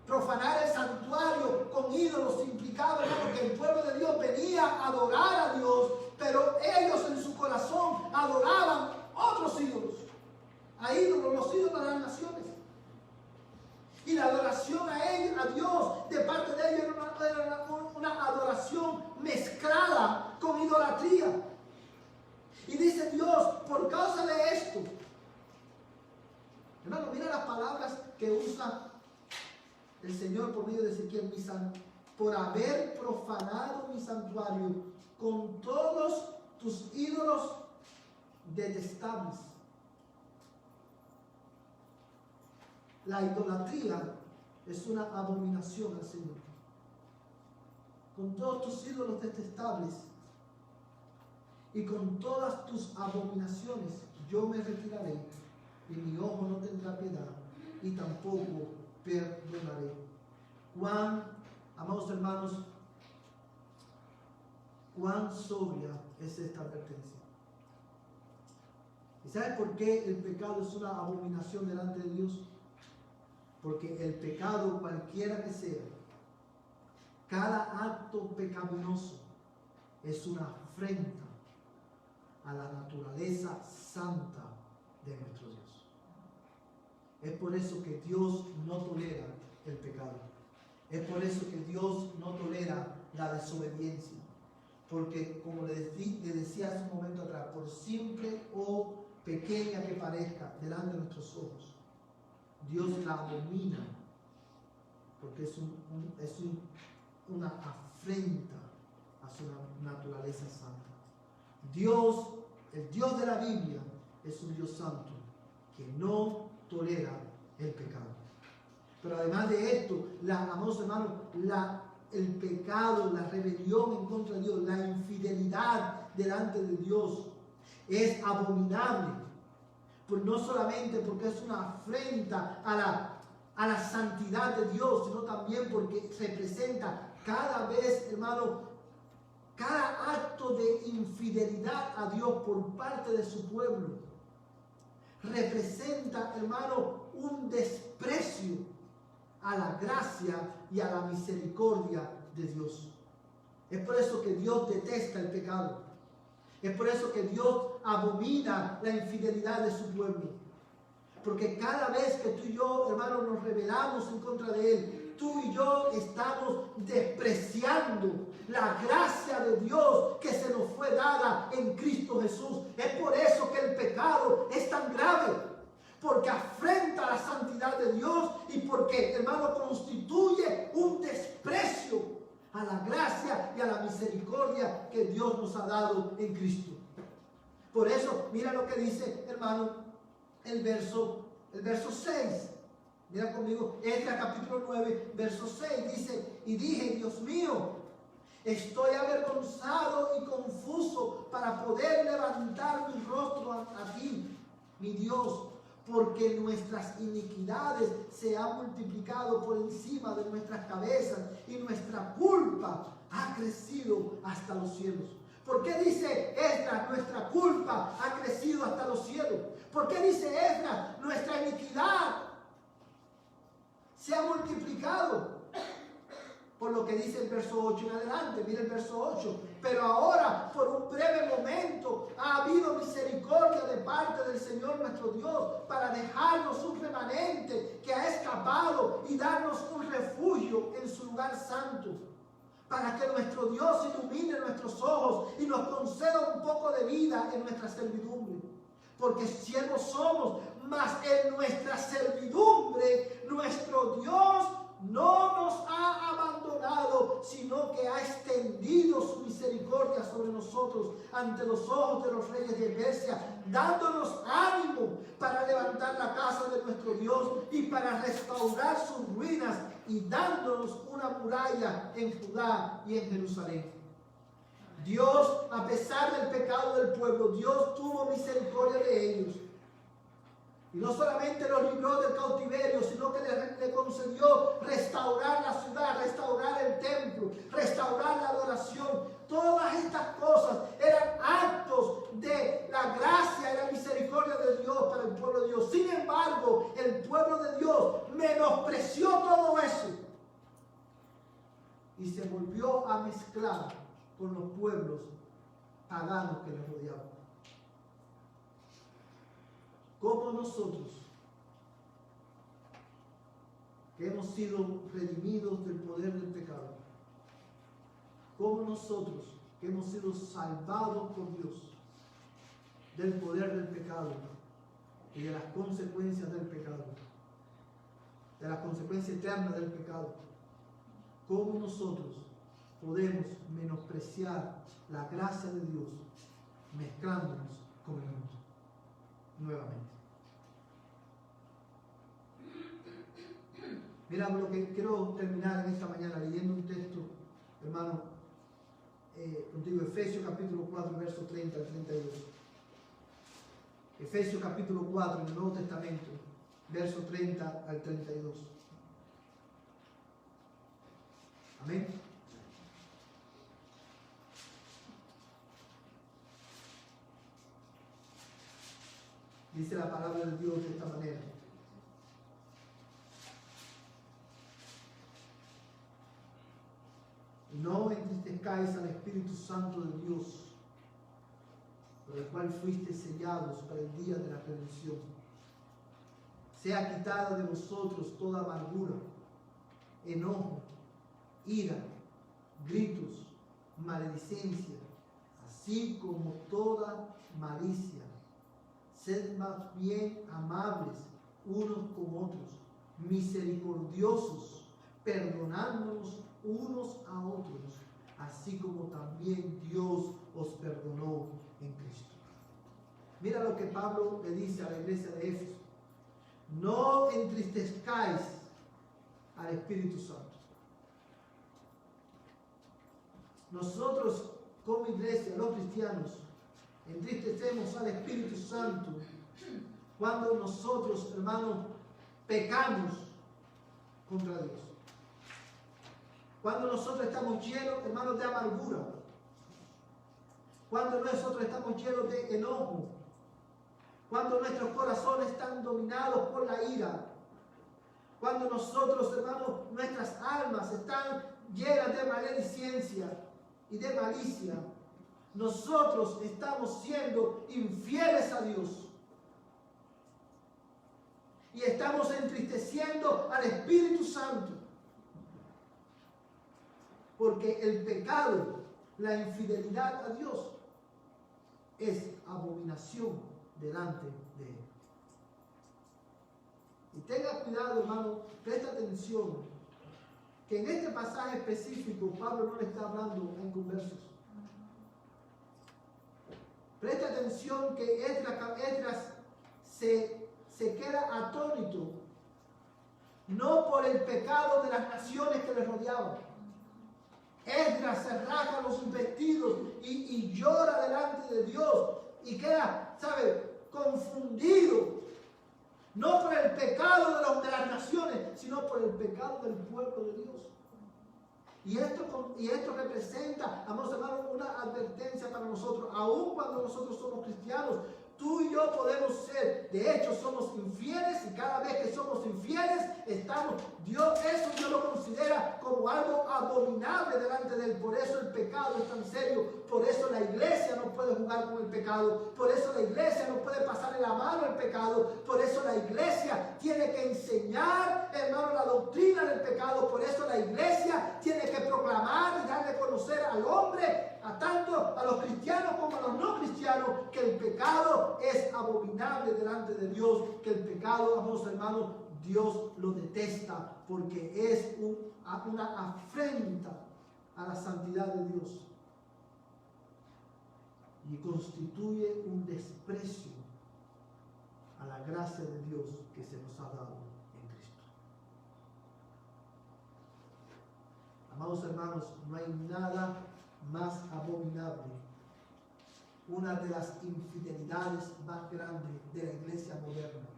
Profanar el santuario con ídolos implicaba, hermano, que el pueblo de Dios venía a adorar a Dios, pero ellos en su corazón adoraban otros ídolos. A ídolos, los ídolos de las naciones. Y la adoración a Dios de parte de ellos era una adoración mezclada con idolatría. Y dice Dios, por causa de esto, hermano, mira las palabras que usa el Señor por medio de Ezequiel: por haber profanado mi santuario con todos tus ídolos detestables. La idolatría es una abominación al Señor. Con todos tus ídolos detestables y con todas tus abominaciones yo me retiraré, y mi ojo no tendrá piedad y tampoco perdonaré. Amados hermanos, cuán sobria es esta advertencia. ¿Y sabes por qué el pecado es una abominación delante de Dios? Porque el pecado, cualquiera que sea, cada acto pecaminoso es una afrenta a la naturaleza santa de nuestro Dios. Es por eso que Dios no tolera el pecado. Es por eso que Dios no tolera la desobediencia. Porque, como le decía hace un momento atrás, por simple o pequeña que parezca delante de nuestros ojos, Dios la abomina porque es una afrenta a su naturaleza santa. Dios, el Dios de la Biblia, es un Dios santo que no tolera el pecado. Pero además de esto, amados hermanos, el pecado, la rebelión en contra de Dios, la infidelidad delante de Dios es abominable. Pues no solamente porque es una afrenta a la santidad de Dios, sino también porque representa cada vez, hermano, cada acto de infidelidad a Dios por parte de su pueblo. Representa, hermano, un desprecio a la gracia y a la misericordia de Dios. Es por eso que Dios detesta el pecado. Es por eso que Dios abomina la infidelidad de su pueblo. Porque cada vez que tú y yo, hermano, nos rebelamos en contra de Él, tú y yo estamos despreciando la gracia de Dios que se nos fue dada en Cristo Jesús. Es por eso que el pecado es tan grave. Porque afrenta la santidad de Dios y porque, hermano, constituye un desprecio a la gracia y a la misericordia que Dios nos ha dado en Cristo. Por eso, mira lo que dice, hermano, el verso 6. Mira conmigo, Esdras capítulo 9, verso 6, dice: y dije, Dios mío, estoy avergonzado y confuso para poder levantar mi rostro a ti, mi Dios, porque nuestras iniquidades se han multiplicado por encima de nuestras cabezas y nuestra culpa ha crecido hasta los cielos. ¿Por qué dice Esdras, nuestra culpa ha crecido hasta los cielos? ¿Por qué dice Esdras, nuestra iniquidad se ha multiplicado? Por lo que dice el verso 8 en adelante. Mira el verso 8. Pero ahora, por un breve momento, ha habido misericordia de parte del Señor nuestro Dios para dejarnos un remanente que ha escapado y darnos un refugio en su lugar santo, para que nuestro Dios ilumine nuestros ojos y nos conceda un poco de vida en nuestra servidumbre. Porque siervos somos, mas en nuestra servidumbre nuestro Dios no nos ha abandonado, sino que ha extendido su misericordia sobre nosotros ante los ojos de los reyes de Persia, dándonos ánimo para levantar la casa de nuestro Dios y para restaurar sus ruinas, y dándonos una muralla en Judá y en Jerusalén. Dios, a pesar del pecado del pueblo, Dios tuvo misericordia de ellos. Y no solamente los libró del cautiverio, sino que le concedió restaurar la ciudad, restaurar el templo, restaurar la adoración. Todas estas cosas eran actos de la gracia y la misericordia de Dios para el pueblo de Dios. Sin embargo, el pueblo de Dios menospreció todo eso y se volvió a mezclar con los pueblos paganos que les rodeaban. Como nosotros, que hemos sido redimidos del poder del pecado, como nosotros, que hemos sido salvados por Dios del poder del pecado y de las consecuencias del pecado, de la consecuencia eterna del pecado, como nosotros podemos menospreciar la gracia de Dios mezclándonos con el mundo nuevamente. Mira, lo que quiero terminar en esta mañana leyendo un texto, hermano, contigo, Efesios capítulo 4, verso 30 al 32. Efesios capítulo 4 en el Nuevo Testamento, verso 30 al 32. Amén. Dice la palabra de Dios de esta manera: no entristezcáis al Espíritu Santo de Dios, por el cual fuisteis sellados para el día de la redención. Sea quitada de vosotros toda amargura, enojo, ira, gritos, maledicencia, así como toda malicia. Sed más bien amables unos con otros, misericordiosos, perdonándonos unos a otros, así como también Dios os perdonó en Cristo. Mira lo que Pablo le dice a la iglesia de Éfeso: no entristezcáis al Espíritu Santo. Nosotros como iglesia, los cristianos, entristecemos al Espíritu Santo cuando nosotros, hermanos, pecamos contra Dios. Cuando nosotros estamos llenos, hermanos, de amargura. Cuando nosotros estamos llenos de enojo. Cuando nuestros corazones están dominados por la ira. Cuando nosotros, hermanos, nuestras almas están llenas de maledicencia y de malicia. Nosotros estamos siendo infieles a Dios. Y estamos entristeciendo al Espíritu Santo. Porque el pecado, la infidelidad a Dios, es abominación delante de Él. Y tenga cuidado, hermano, presta atención, que en este pasaje específico Pablo no le está hablando en conversos. Presta atención que Esdras se queda atónito, no por el pecado de las naciones que le rodeaban. Esdras se rasga los vestidos y llora delante de Dios y queda, confundido, no por el pecado de las naciones, sino por el pecado del pueblo de Dios. Y esto representa, amados hermanos, una advertencia para nosotros, aun cuando nosotros somos cristianos. Tú y yo podemos ser, de hecho somos infieles, y cada vez que somos infieles, Dios lo considera como algo abominable delante de Él. Por eso el pecado es tan serio, por eso la iglesia no puede jugar con el pecado, por eso la iglesia no puede pasarle la mano al pecado, por eso la iglesia tiene que enseñar, hermano, la doctrina del pecado, por eso la iglesia tiene que proclamar y darle a conocer al hombre, tanto a los cristianos como a los no cristianos, que el pecado es abominable delante de Dios, que el pecado, amados hermanos, Dios lo detesta porque es una afrenta a la santidad de Dios y constituye un desprecio a la gracia de Dios que se nos ha dado en Cristo. Amados hermanos, no hay nada más abominable. Una de las infidelidades más grandes de la iglesia moderna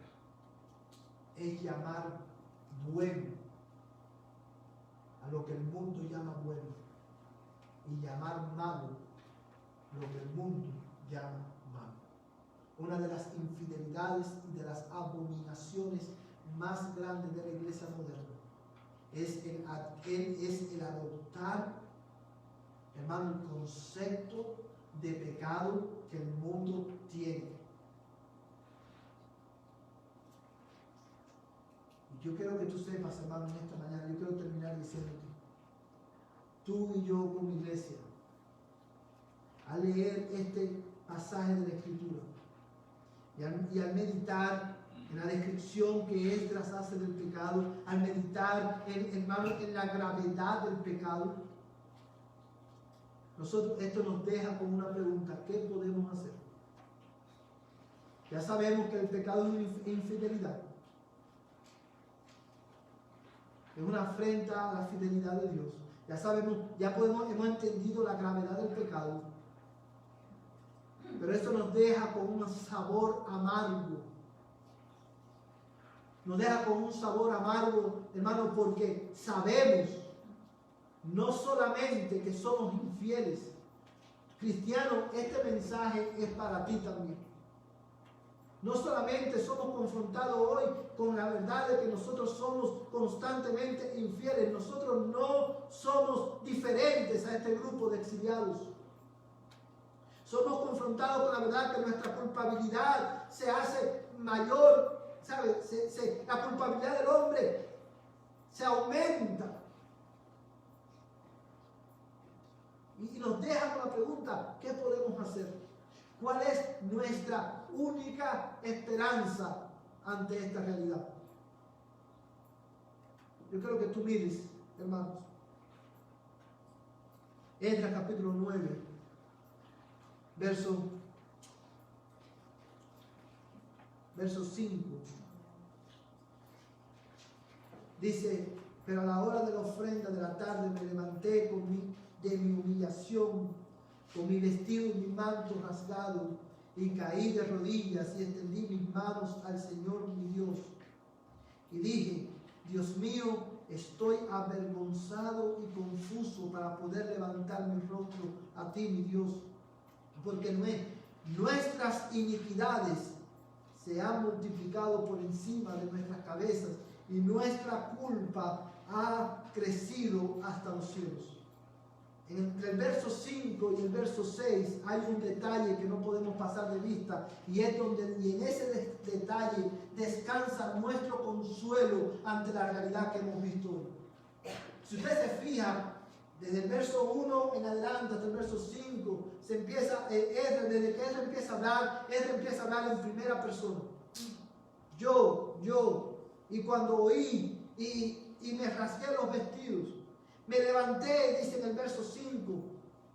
es llamar bueno a lo que el mundo llama bueno y llamar malo lo que el mundo llama malo. Una de las infidelidades y de las abominaciones más grandes de la iglesia moderna es el adoptar, hermano, el concepto de pecado que el mundo tiene. Y yo quiero que tú sepas, hermano, en esta mañana, yo quiero terminar diciéndote, tú y yo como iglesia, al leer este pasaje de la Escritura y al meditar en la descripción que Esdras hace del pecado, al meditar, hermano, en la gravedad del pecado, esto nos deja con una pregunta: ¿qué podemos hacer? Ya sabemos que el pecado es infidelidad. Es una afrenta a la fidelidad de Dios. Ya sabemos, hemos entendido la gravedad del pecado. Pero esto nos deja con un sabor amargo. Nos deja con un sabor amargo, hermano, porque sabemos no solamente que somos infieles. Cristiano, este mensaje es para ti también. No solamente somos confrontados hoy con la verdad de que nosotros somos constantemente infieles. Nosotros no somos diferentes a este grupo de exiliados. Somos confrontados con la verdad que nuestra culpabilidad se hace mayor, la culpabilidad del hombre se aumenta. Y nos deja con la pregunta: ¿qué podemos hacer? ¿Cuál es nuestra única esperanza ante esta realidad? Yo quiero que tú mires hermanos. Esdras capítulo 9, verso 5. Dice: pero a la hora de la ofrenda de la tarde me levanté de mi humillación, con mi vestido y mi manto rasgado, y caí de rodillas y extendí mis manos al Señor mi Dios. Y dije: Dios mío, estoy avergonzado y confuso para poder levantar mi rostro a ti, mi Dios, porque nuestras iniquidades se han multiplicado por encima de nuestras cabezas y nuestra culpa ha crecido hasta los cielos. Entre el verso 5 y el verso 6 hay un detalle que no podemos pasar de vista, y en ese detalle descansa nuestro consuelo ante la realidad que hemos visto hoy. Si usted se fija, desde el verso 1 en adelante hasta el verso 5, desde que Esdras empieza a hablar en primera persona. Yo, y cuando oí y me rasgué los vestidos, me levanté, dice en el verso 5,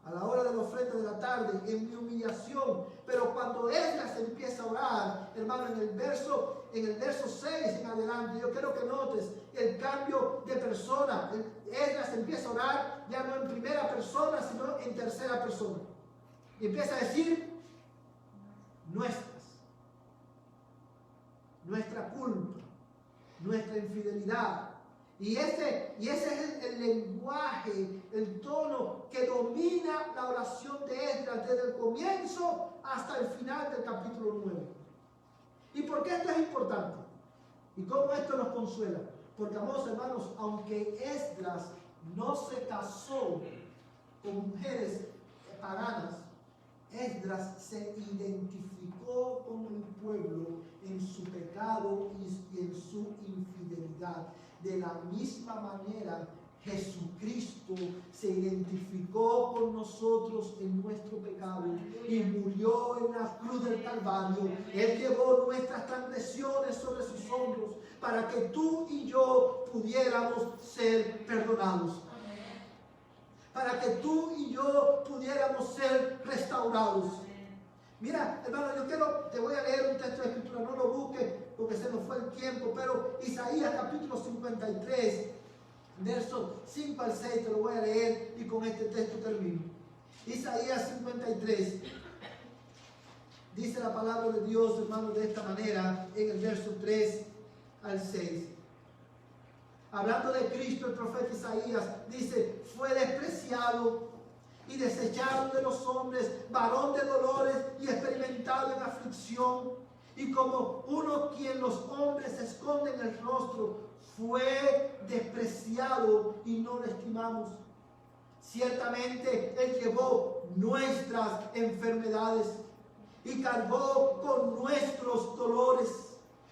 a la hora de la ofrenda de la tarde, en mi humillación. Pero cuando Esdras empieza a orar, hermano, en el verso 6 en adelante, yo quiero que notes el cambio de persona. Esdras empieza a orar ya no en primera persona, sino en tercera persona. Y empieza a decir: nuestra culpa, nuestra infidelidad. Y ese es el lenguaje, el tono que domina la oración de Esdras desde el comienzo hasta el final del capítulo 9. ¿Y por qué esto es importante? ¿Y cómo esto nos consuela? Porque, amados hermanos, aunque Esdras no se casó con mujeres paganas, Esdras se identificó con el pueblo en su pecado y en su infidelidad. De la misma manera, Jesucristo se identificó con nosotros en nuestro pecado y murió en la cruz del Calvario. Él llevó nuestras transgresiones sobre sus hombros para que tú y yo pudiéramos ser perdonados, para que tú y yo pudiéramos ser restaurados. Mira, hermano, te voy a leer un texto de escritura, no lo busques porque se nos fue el tiempo, pero Isaías capítulo 53, versos 5 al 6, te lo voy a leer y con este texto termino. Isaías 53, dice la palabra de Dios, hermano, de esta manera, en el verso 3 al 6. Hablando de Cristo, el profeta Isaías dice: fue despreciado y desechado de los hombres, varón de dolores y experimentado en aflicción, y como uno quien los hombres esconden el rostro, fue despreciado y no lo estimamos. Ciertamente Él llevó nuestras enfermedades y cargó con nuestros dolores.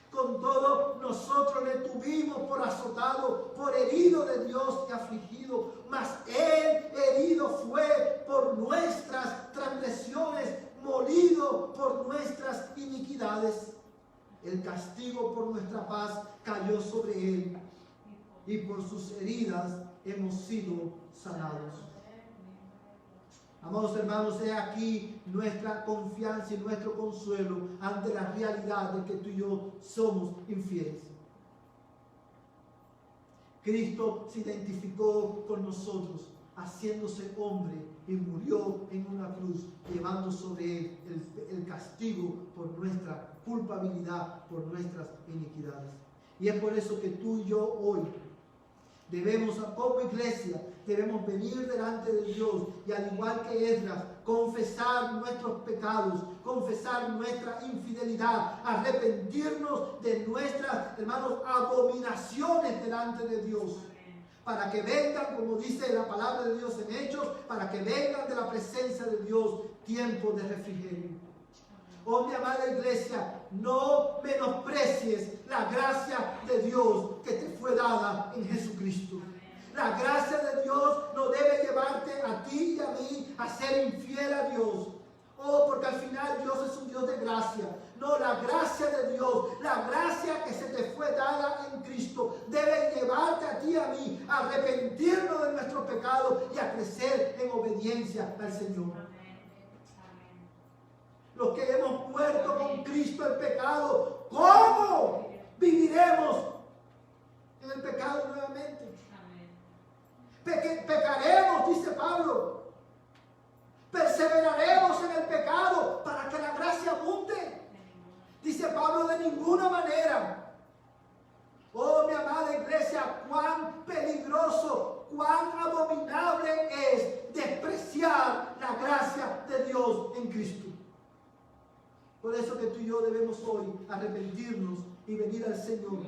Con todo, nosotros le tuvimos por azotado, por herido de Dios y afligido. Mas Él herido fue por nuestras transgresiones, molido por nuestras iniquidades. El castigo por nuestra paz cayó sobre Él, y por sus heridas hemos sido sanados. Amados hermanos, he aquí nuestra confianza y nuestro consuelo ante la realidad de que tú y yo somos infieles. Cristo se identificó con nosotros, haciéndose hombre, y murió en una cruz, llevando sobre él el castigo por nuestra culpabilidad, por nuestras iniquidades. Y es por eso que tú y yo hoy debemos, como iglesia, debemos venir delante de Dios y, al igual que Esdras, confesar nuestros pecados, confesar nuestra infidelidad, arrepentirnos de nuestras, hermanos, abominaciones delante de Dios, para que vengan, como dice la palabra de Dios en Hechos, para que vengan de la presencia de Dios tiempos de refrigerio. Oh, mi amada iglesia, no menosprecies la gracia de Dios que te fue dada en Jesucristo. La gracia de Dios no debe llevarte a ti y a mí a ser infiel a Dios. Oh, porque al final Dios es un Dios de gracia. No, la gracia de Dios, la gracia que se te fue dada en Cristo, debe llevarte a ti y a mí a arrepentirnos de nuestros pecados y a crecer en obediencia al Señor. Los que hemos muerto con Cristo el pecado, ¿cómo viviremos en el pecado nuevamente? Pecaremos, dice Pablo. Perseveraremos en el pecado para que la gracia abunde. Dice Pablo, de ninguna manera. Oh, mi amada iglesia, cuán peligroso, cuán abominable es despreciar la gracia de Dios en Cristo. Por eso que tú y yo debemos hoy arrepentirnos y venir al Señor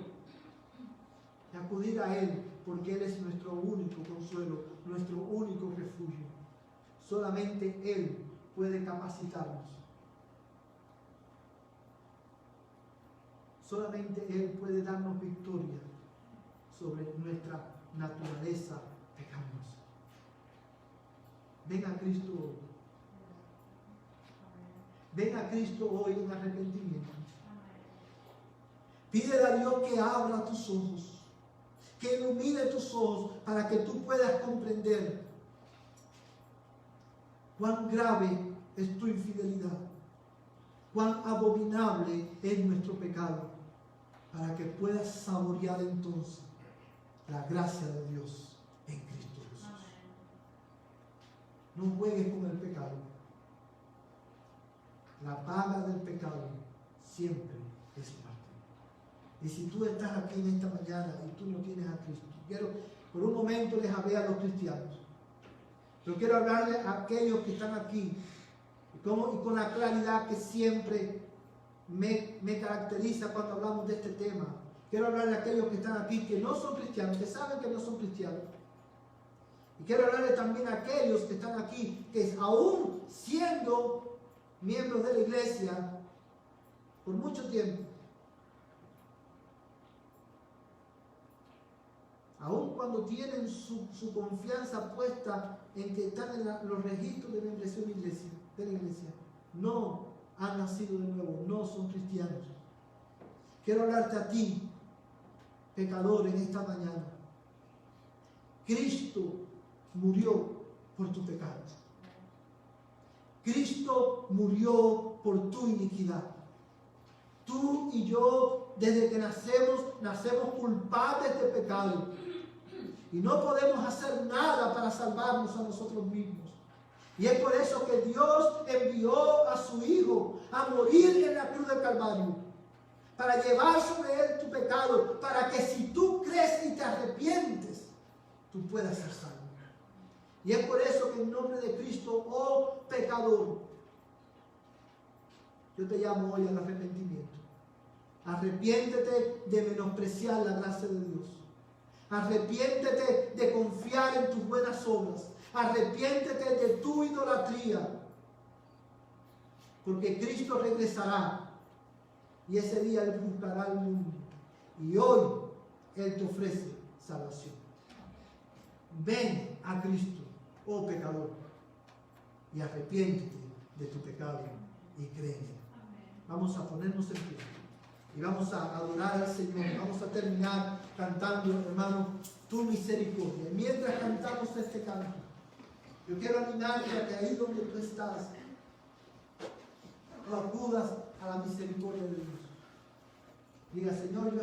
y acudir a Él, porque Él es nuestro único consuelo, nuestro único refugio. Solamente Él puede capacitarnos. Solamente Él puede darnos victoria sobre nuestra naturaleza pecaminosa. Ven a Cristo hoy. Ven a Cristo hoy en arrepentimiento. Pídele a Dios que abra tus ojos, que ilumine tus ojos para que tú puedas comprender cuán grave es tu infidelidad, cuán abominable es nuestro pecado, para que puedas saborear entonces la gracia de Dios en Cristo Jesús. No juegues con el pecado. La paga del pecado siempre es muerte. Y si tú estás aquí en esta mañana y tú no tienes a Cristo, quiero por un momento les hablé a los cristianos. Yo quiero hablarles a aquellos que están aquí y con la claridad que siempre me caracteriza cuando hablamos de este tema. Quiero hablarles a aquellos que están aquí que no son cristianos, que saben que no son cristianos. Y quiero hablarles también a aquellos que están aquí que aún siendo miembros de la iglesia por mucho tiempo, aun cuando tienen su confianza puesta en que están en los registros de membresía de la iglesia, no han nacido de nuevo, no son cristianos. Quiero hablarte a ti, pecador, en esta mañana. Cristo murió por tu pecado. Cristo murió por tu iniquidad. Tú y yo, desde que nacemos culpables de pecado. Y no podemos hacer nada para salvarnos a nosotros mismos. Y es por eso que Dios envió a su Hijo a morir en la cruz del Calvario. Para llevar sobre Él tu pecado. Para que si tú crees y te arrepientes, tú puedas ser salvo. Y es por eso que en nombre de Cristo, oh pecador, yo te llamo hoy al arrepentimiento. Arrepiéntete de menospreciar la gracia de Dios. Arrepiéntete de confiar en tus buenas obras. Arrepiéntete de tu idolatría. Porque Cristo regresará y ese día Él buscará al mundo. Y hoy Él te ofrece salvación. Ven a Cristo, oh pecador, y arrepiéntete de tu pecado y cree en Él. Vamos a ponernos en pie y vamos a adorar al Señor. Vamos a terminar cantando, hermano, tu misericordia. Mientras cantamos este canto, yo quiero animarte a que ahí donde tú estás, acudas a la misericordia de Dios. Diga, Señor, yo